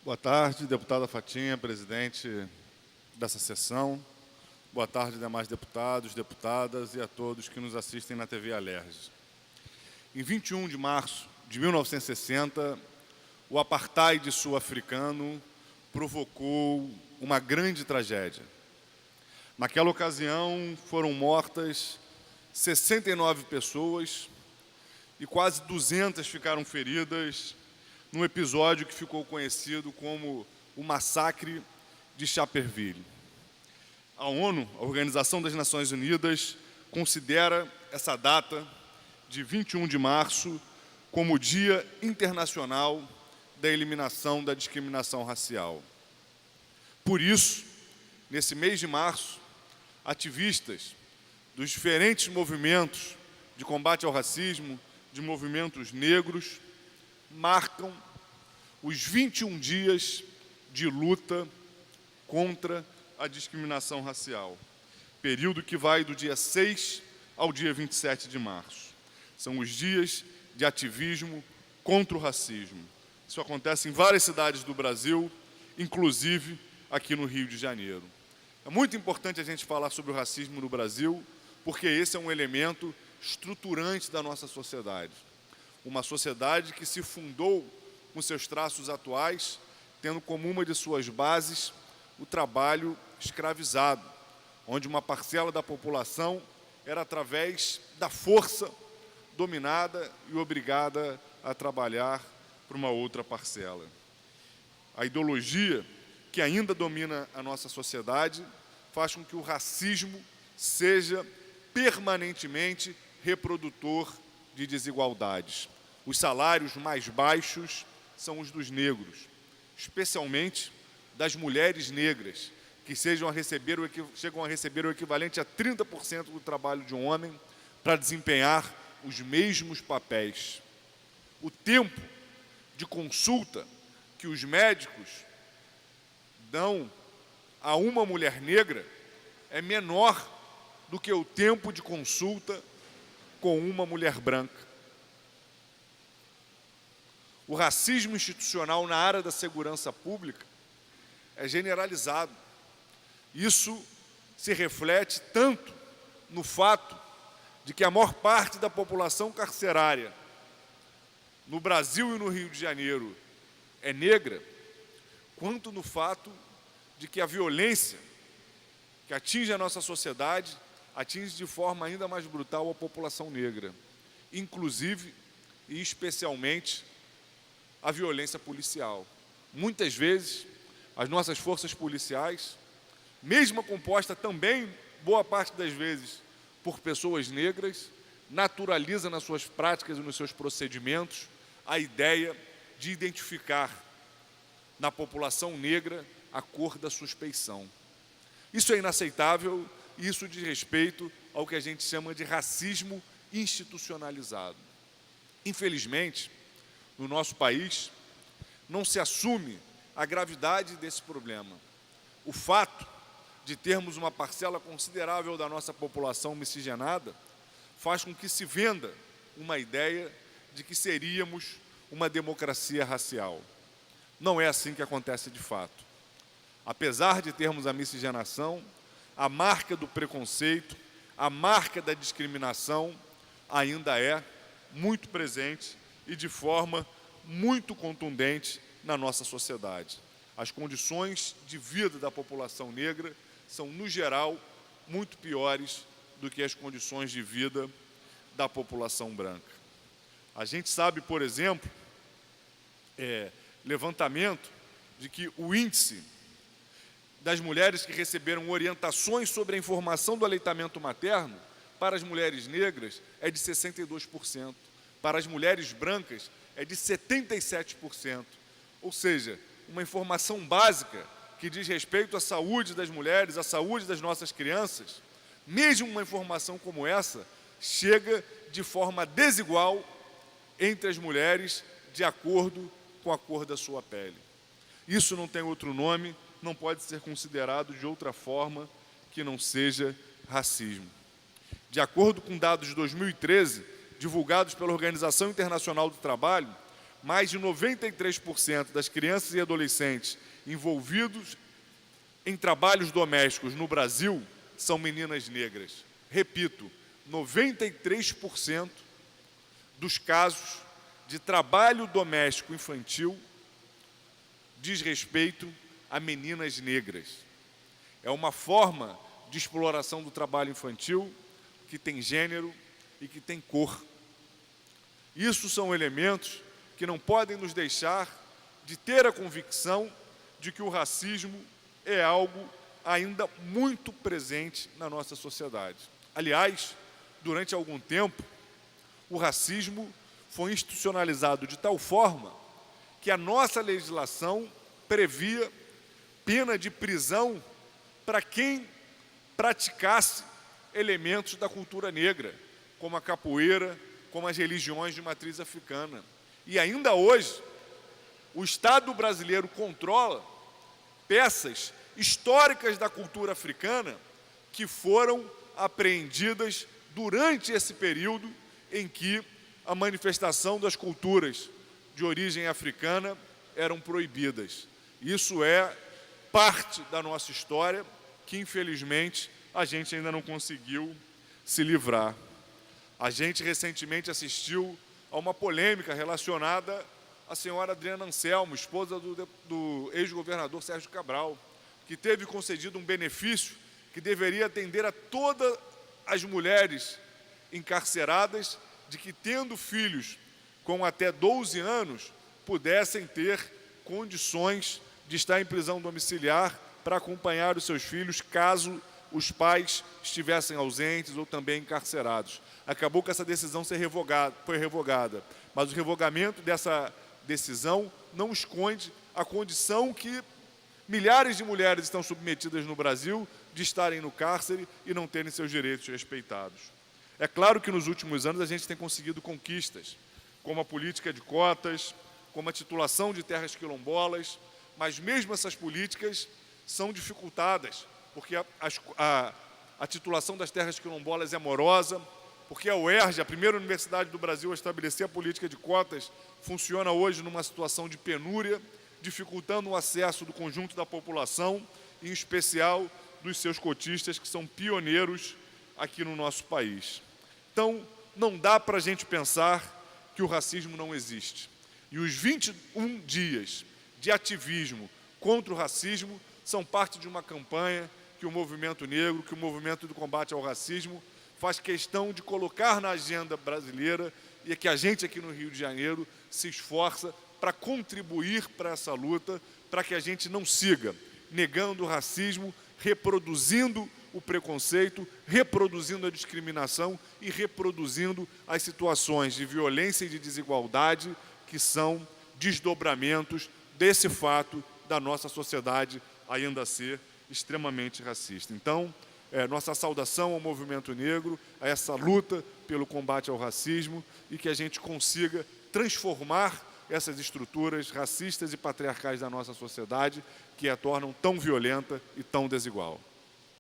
Boa tarde, deputada Fatinha, presidente dessa sessão. Boa tarde, demais deputados, deputadas e a todos que nos assistem na TV Alerj. Em 21 de março de 1960, o apartheid sul-africano provocou uma grande tragédia. Naquela ocasião, foram mortas 69 pessoas e quase 200 ficaram feridas num episódio que ficou conhecido como o Massacre de Sharpeville. A ONU, a Organização das Nações Unidas, considera essa data de 21 de março como o Dia Internacional da Eliminação da Discriminação Racial. Por isso, nesse mês de março, ativistas dos diferentes movimentos de combate ao racismo, de movimentos negros, marcam os 21 dias de luta contra a discriminação racial, período que vai do dia 6 ao dia 27 de março. São os dias de ativismo contra o racismo. Isso acontece em várias cidades do Brasil, inclusive aqui no Rio de Janeiro. É muito importante a gente falar sobre o racismo no Brasil, porque esse é um elemento estruturante da nossa sociedade. Uma sociedade que se fundou com seus traços atuais, tendo como uma de suas bases o trabalho escravizado, onde uma parcela da população era através da força dominada e obrigada a trabalhar para uma outra parcela. A ideologia que ainda domina a nossa sociedade faz com que o racismo seja permanentemente reprodutor de desigualdades. Os salários mais baixos são os dos negros, especialmente das mulheres negras, que chegam a receber o equivalente a 30% do trabalho de um homem para desempenhar os mesmos papéis. O tempo de consulta que os médicos dão a uma mulher negra é menor do que o tempo de consulta com uma mulher branca. O racismo institucional na área da segurança pública é generalizado. Isso se reflete tanto no fato de que a maior parte da população carcerária no Brasil e no Rio de Janeiro é negra, quanto no fato de que a violência que atinge a nossa sociedade atinge de forma ainda mais brutal a população negra, inclusive e especialmente a violência policial. Muitas vezes, as nossas forças policiais, mesmo composta também, boa parte das vezes, por pessoas negras, naturaliza nas suas práticas e nos seus procedimentos a ideia de identificar na população negra a cor da suspeição. Isso é inaceitável e isso diz respeito ao que a gente chama de racismo institucionalizado. Infelizmente, no nosso país, não se assume a gravidade desse problema. O fato de termos uma parcela considerável da nossa população miscigenada faz com que se venda uma ideia de que seríamos uma democracia racial. Não é assim que acontece de fato. Apesar de termos a miscigenação, a marca do preconceito, a marca da discriminação ainda é muito presente e de forma muito contundente na nossa sociedade. As condições de vida da população negra são, no geral, muito piores do que as condições de vida da população branca. A gente sabe, por exemplo, levantamento de que o índice das mulheres que receberam orientações sobre a informação do aleitamento materno para as mulheres negras é de 62%, para as mulheres brancas é de 77%. Ou seja, uma informação básica que diz respeito à saúde das mulheres, à saúde das nossas crianças, mesmo uma informação como essa, chega de forma desigual entre as mulheres de acordo com a cor da sua pele. Isso não tem outro nome, não pode ser considerado de outra forma que não seja racismo. De acordo com dados de 2013, divulgados pela Organização Internacional do Trabalho, mais de 93% das crianças e adolescentes envolvidos em trabalhos domésticos no Brasil são meninas negras. Repito, 93% dos casos de trabalho doméstico infantil diz respeito a meninas negras. É uma forma de exploração do trabalho infantil que tem gênero e que tem cor. Isso são elementos que não podem nos deixar de ter a convicção de que o racismo é algo ainda muito presente na nossa sociedade. Aliás, durante algum tempo, o racismo foi institucionalizado de tal forma que a nossa legislação previa pena de prisão para quem praticasse elementos da cultura negra, como a capoeira, como as religiões de matriz africana. E ainda hoje, o Estado brasileiro controla peças históricas da cultura africana que foram apreendidas durante esse período em que a manifestação das culturas de origem africana eram proibidas. Isso é parte da nossa história que, infelizmente, a gente ainda não conseguiu se livrar. A gente recentemente assistiu a uma polêmica relacionada à senhora Adriana Anselmo, esposa do ex-governador Sérgio Cabral, que teve concedido um benefício que deveria atender a todas as mulheres encarceradas, de que, tendo filhos com até 12 anos, pudessem ter condições de estar em prisão domiciliar para acompanhar os seus filhos, caso os pais estivessem ausentes ou também encarcerados. Acabou que essa decisão foi revogada, mas o revogamento dessa decisão não esconde a condição que milhares de mulheres estão submetidas no Brasil de estarem no cárcere e não terem seus direitos respeitados. É claro que nos últimos anos a gente tem conseguido conquistas, como a política de cotas, como a titulação de terras quilombolas, mas mesmo essas políticas são dificultadas, porque a titulação das terras quilombolas é morosa, porque a UERJ, a primeira universidade do Brasil a estabelecer a política de cotas, funciona hoje numa situação de penúria, dificultando o acesso do conjunto da população, em especial dos seus cotistas, que são pioneiros aqui no nosso país. Então, não dá para a gente pensar que o racismo não existe. E os 21 dias de ativismo contra o racismo são parte de uma campanha que o movimento negro, que o movimento do combate ao racismo faz questão de colocar na agenda brasileira e que a gente aqui no Rio de Janeiro se esforça para contribuir para essa luta, para que a gente não siga negando o racismo, reproduzindo o preconceito, reproduzindo a discriminação e reproduzindo as situações de violência e de desigualdade que são desdobramentos desse fato da nossa sociedade ainda ser extremamente racista. Então, nossa saudação ao movimento negro, a essa luta pelo combate ao racismo e que a gente consiga transformar essas estruturas racistas e patriarcais da nossa sociedade que a tornam tão violenta e tão desigual.